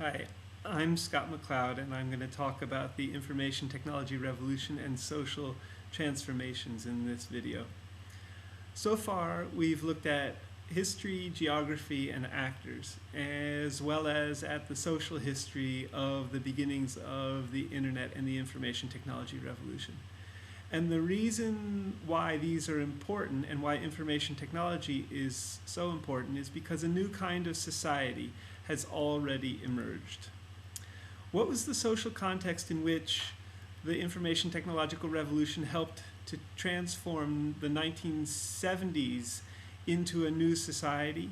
Hi, I'm Scott McLeod, and I'm going to talk about the information technology revolution and social transformations in this video. So far, we've looked at history, geography, and actors, as well as at the social history of the beginnings of the internet and the information technology revolution. And the reason why these are important and why information technology is so important is because a new kind of society has already emerged. What was the social context in which the information technological revolution helped to transform the 1970s into a new society?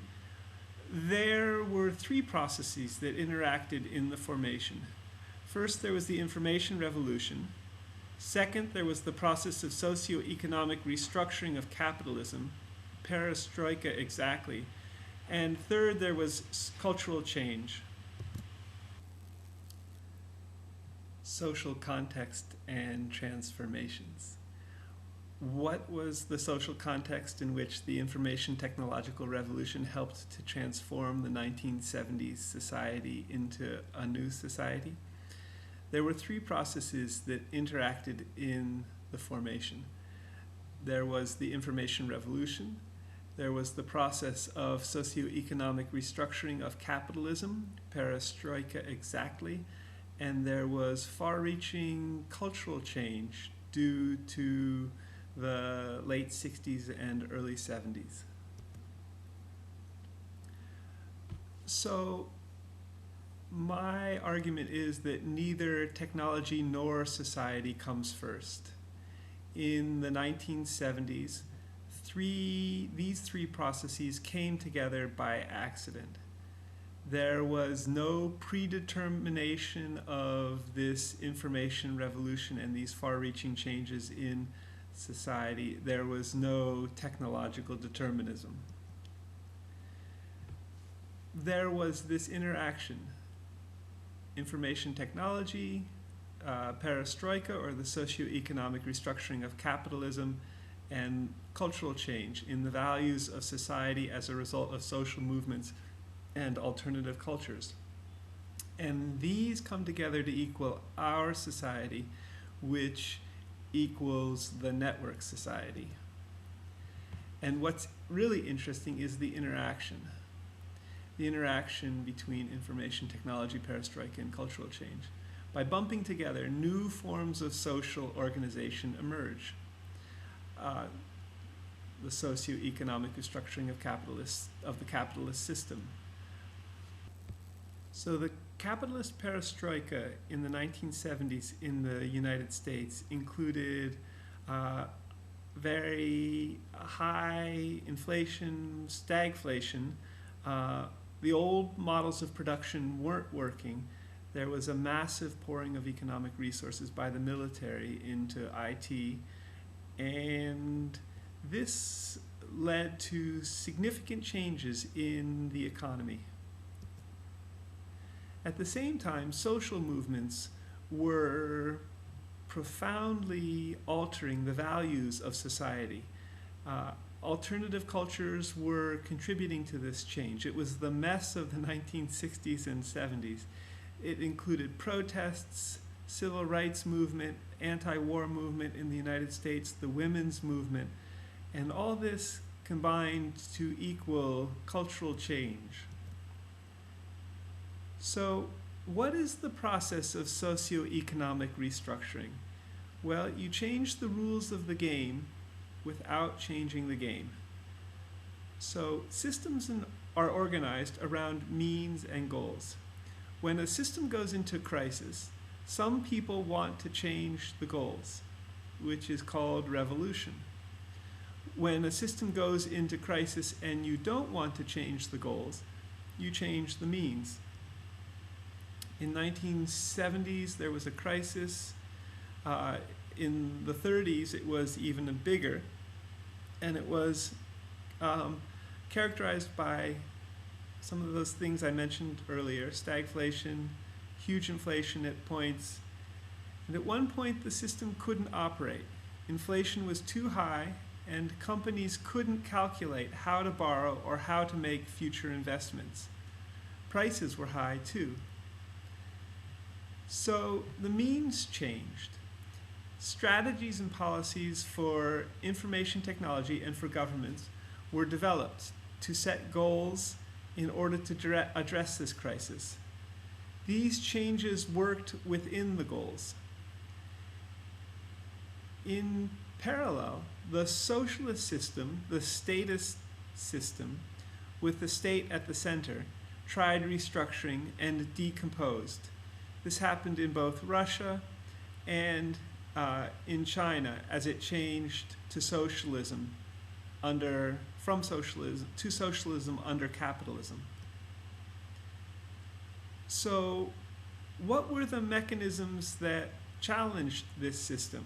There were three processes that interacted in the formation. First, there was the information revolution. Second, there was the process of socio-economic restructuring of capitalism, perestroika exactly. And third, there was cultural change. Social context and transformations. What was the social context in which the information technological revolution helped to transform the 1970s society into a new society? There were three processes that interacted in the formation. There was the information revolution, there was the process of socioeconomic restructuring of capitalism, perestroika exactly, and there was far-reaching cultural change due to the late 60s and early 70s. So my argument is that neither technology nor society comes first. In the 1970s, these three processes came together by accident. There was no predetermination of this information revolution and these far-reaching changes in society. There was no technological determinism. There was this interaction. Information technology, perestroika, or the socio-economic restructuring of capitalism, and cultural change in the values of society as a result of social movements and alternative cultures. And these come together to equal our society, which equals the network society. And what's really interesting is the interaction between information technology, perestroika, and cultural change. By bumping together, new forms of social organization emerge. The socio-economic restructuring of the capitalist system. So the capitalist perestroika in the 1970s in the United States included very high inflation, stagflation. The old models of production weren't working. There was a massive pouring of economic resources by the military into IT, and this led to significant changes in the economy. At the same time, social movements were profoundly altering the values of society. Alternative cultures were contributing to this change. It was the mess of the 1960s and 70s. It included protests, civil rights movement, anti-war movement in the United States, the women's movement, and all this combined to equal cultural change. So, what is the process of socioeconomic restructuring? Well, you change the rules of the game without changing the game. So, systems are organized around means and goals. When a system goes into crisis, some people want to change the goals, which is called revolution. When a system goes into crisis and you don't want to change the goals, you change the means. In 1970s, there was a crisis. In the 30s, it was even bigger, and it was characterized by some of those things I mentioned earlier: stagflation, huge inflation at points, and at one point the system couldn't operate. Inflation was too high, and companies couldn't calculate how to borrow or how to make future investments. Prices were high too. So the means changed. Strategies and policies for information technology and for governments were developed to set goals in order to address this crisis. These changes worked within the goals. In parallel, the socialist system, the statist system, with the state at the center, tried restructuring and decomposed. This happened in both Russia and in China as it changed to socialism from socialism to socialism under capitalism. So, what were the mechanisms that challenged this system?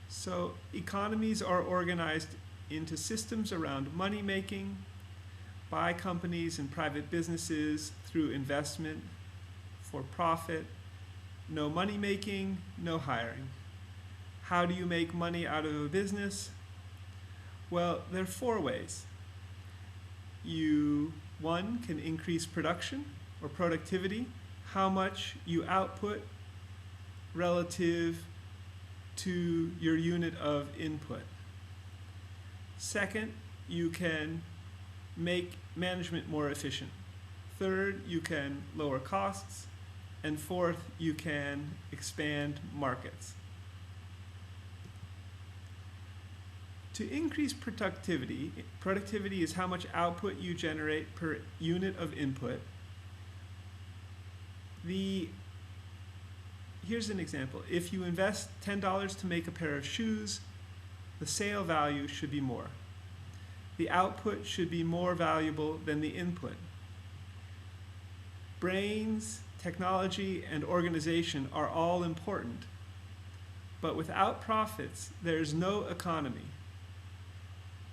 So, economies are organized into systems around money making by companies and private businesses through investment for profit. No money making, no hiring. How do you make money out of a business? Well, there are 4 ways. You, 1, can increase production or productivity, how much you output relative to your unit of input. Second, you can make management more efficient. Third, you can lower costs. And fourth, you can expand markets. To increase productivity is how much output you generate per unit of input. Here's an example. If you invest $10 to make a pair of shoes, the sale value should be more. The output should be more valuable than the input. Brains, technology, and organization are all important, but without profits, there's no economy.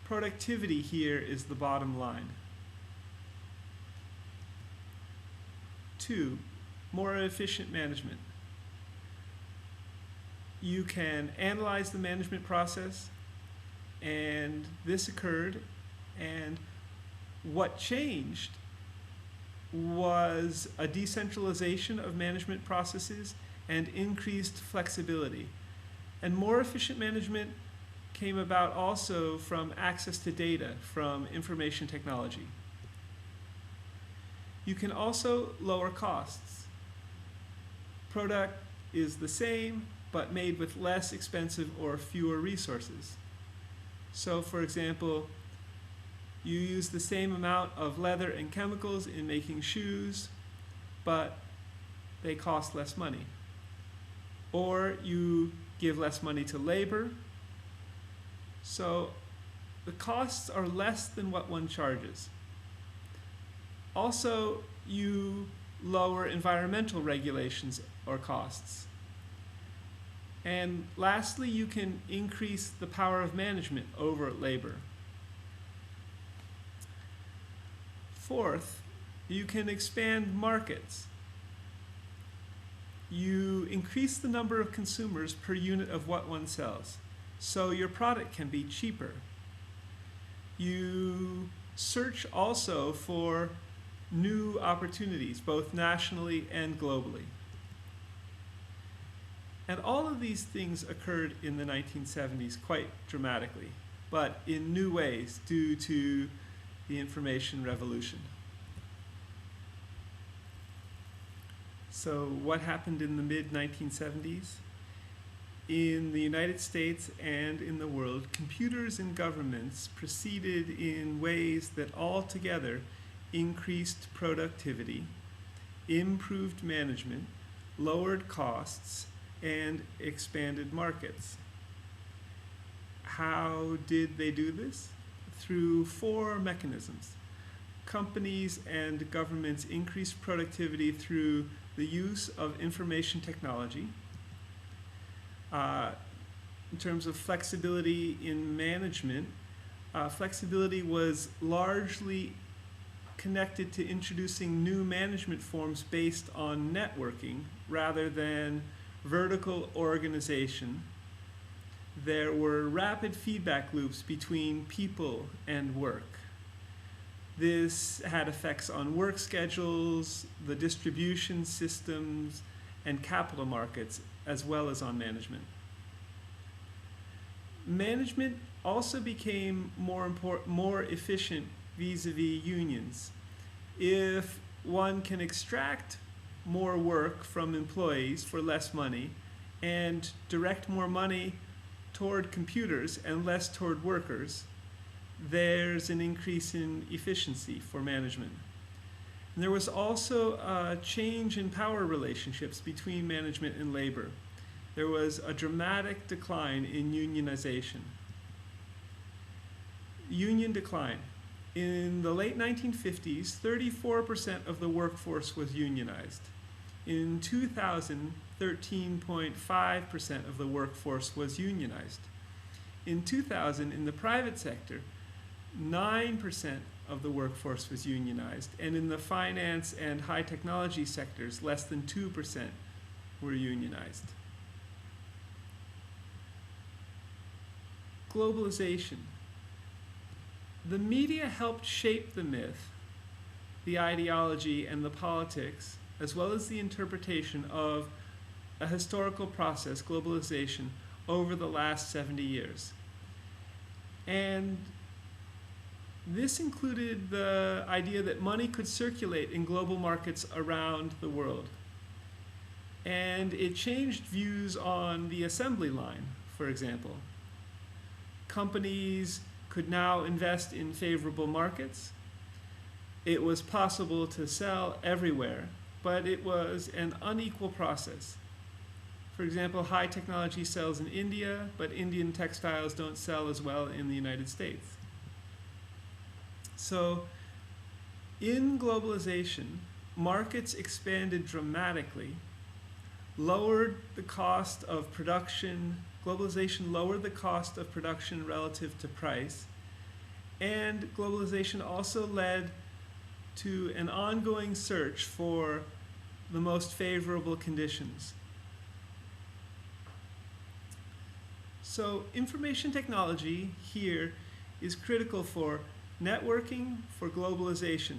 Productivity here is the bottom line. 2, more efficient management. You can analyze the management process, and this occurred, and what changed was a decentralization of management processes and increased flexibility. And more efficient management came about also from access to data from information technology. You can also lower costs. Product is the same, but made with less expensive or fewer resources. So, for example, you use the same amount of leather and chemicals in making shoes, but they cost less money. Or you give less money to labor, so the costs are less than what one charges. Also, you lower environmental regulations or costs. And lastly, you can increase the power of management over labor. Fourth, you can expand markets. You increase the number of consumers per unit of what one sells, so your product can be cheaper. You search also for new opportunities, both nationally and globally. And all of these things occurred in the 1970s quite dramatically, but in new ways due to the information revolution. So what happened in the mid-1970s? In the United States and in the world, computers and governments proceeded in ways that altogether increased productivity, improved management, lowered costs, and expanded markets. How did they do this? Through 4 mechanisms. Companies and governments increased productivity through the use of information technology. In terms of flexibility in management, flexibility was largely connected to introducing new management forms based on networking rather than vertical organization. There were rapid feedback loops between people and work. This had effects on work schedules, the distribution systems, and capital markets, as well as on management. Management also became more efficient vis-a-vis unions. If one can extract more work from employees for less money and direct more money toward computers and less toward workers, there's an increase in efficiency for management. And there was also a change in power relationships between management and labor. There was a dramatic decline in unionization. Union decline. In the late 1950s, 34% of the workforce was unionized. In 2000, 13.5% of the workforce was unionized. In 2000, in the private sector, 9% of the workforce was unionized, and in the finance and high technology sectors, less than 2% were unionized. Globalization. The media helped shape the myth, the ideology, and the politics, as well as the interpretation of a historical process, globalization, over the last 70 years. And this included the idea that money could circulate in global markets around the world. And it changed views on the assembly line, for example. Companies could now invest in favorable markets. It was possible to sell everywhere, but it was an unequal process. For example, high technology sells in India, but Indian textiles don't sell as well in the United States. So, in globalization, markets expanded dramatically, lowered the cost of production. Globalization lowered the cost of production relative to price, and globalization also led to an ongoing search for the most favorable conditions. So information technology here is critical for networking, for globalization.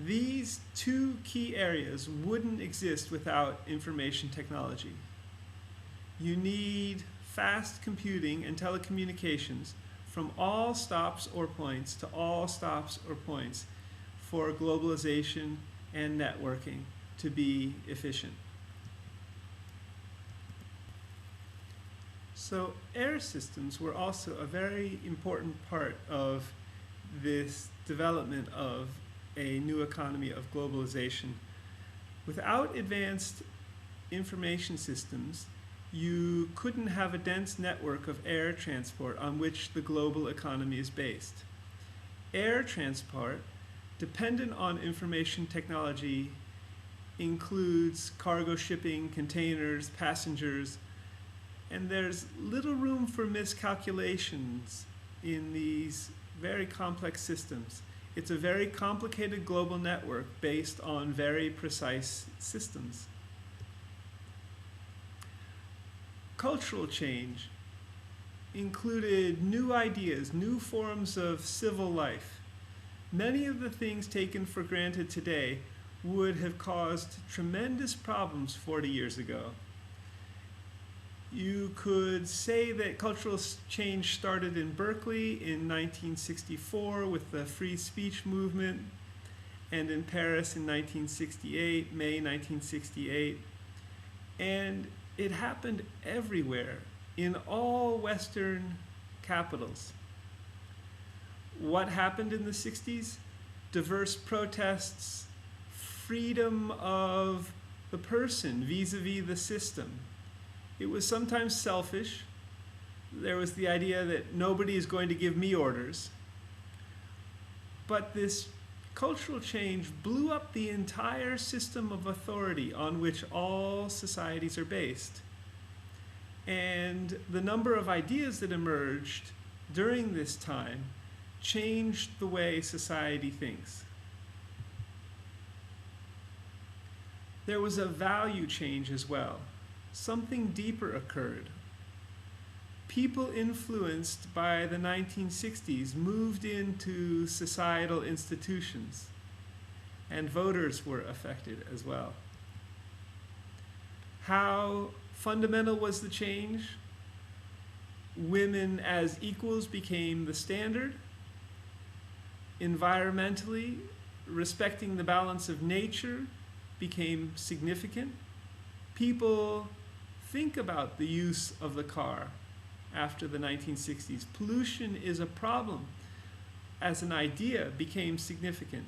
These two key areas wouldn't exist without information technology. You need fast computing and telecommunications from all stops or points to all stops or points for globalization and networking to be efficient. So air systems were also a very important part of this development of a new economy of globalization. Without advanced information systems, you couldn't have a dense network of air transport on which the global economy is based. Air transport, dependent on information technology, includes cargo shipping, containers, passengers, and there's little room for miscalculations in these very complex systems. It's a very complicated global network based on very precise systems. Cultural change included new ideas, new forms of civil life. Many of the things taken for granted today would have caused tremendous problems 40 years ago. You could say that cultural change started in Berkeley in 1964 with the free speech movement, and in Paris in 1968, May 1968. And it happened everywhere, in all Western capitals. What happened in the 60s? Diverse protests, freedom of the person vis-a-vis the system. It was sometimes selfish. There was the idea that nobody is going to give me orders. But this cultural change blew up the entire system of authority on which all societies are based. And the number of ideas that emerged during this time changed the way society thinks. There was a value change as well. Something deeper occurred. People influenced by the 1960s moved into societal institutions, and voters were affected as well. How fundamental was the change? Women as equals became the standard. Environmentally, respecting the balance of nature became significant. People think about the use of the car after the 1960s. Pollution is a problem as an idea became significant.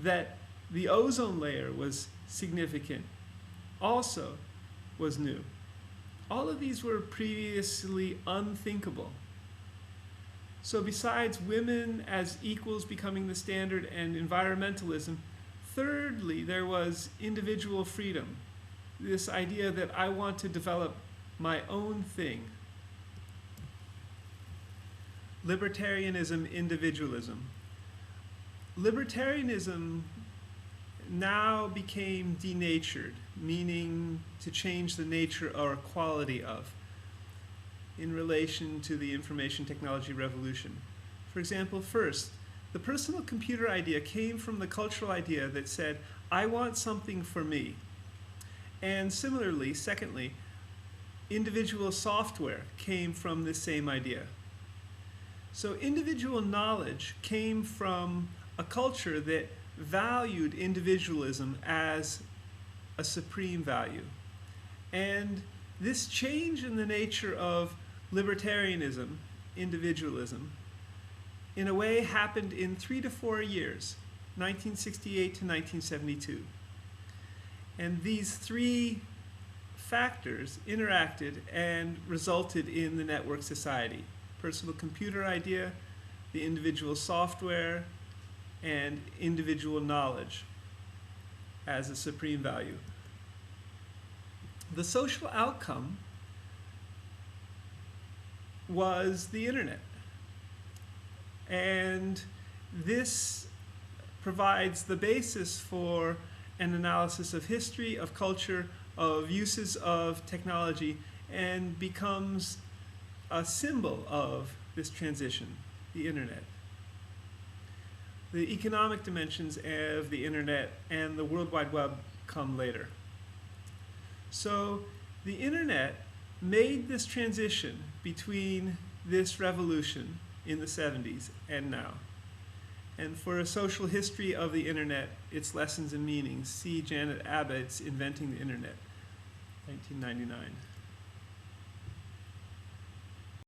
That the ozone layer was significant also was new. All of these were previously unthinkable. So besides women as equals becoming the standard and environmentalism, thirdly, there was individual freedom. This idea that I want to develop my own thing. Libertarianism, individualism. Libertarianism now became denatured, meaning to change the nature or quality of, in relation to the information technology revolution. For example, first, the personal computer idea came from the cultural idea that said, I want something for me. And similarly, secondly, individual software came from this same idea. So individual knowledge came from a culture that valued individualism as a supreme value. And this change in the nature of libertarianism, individualism, in a way happened in 3 to 4 years, 1968 to 1972. And these three factors interacted and resulted in the network society. Personal computer idea, the individual software, and individual knowledge as a supreme value. The social outcome was the internet. And this provides the basis for an analysis of history, of culture, of uses of technology, and becomes a symbol of this transition, the internet. The economic dimensions of the internet and the World Wide Web come later. So the internet made this transition between this revolution in the 70s and now. And for a social history of the internet, its lessons and meanings, see Janet Abbott's Inventing the Internet, 1999.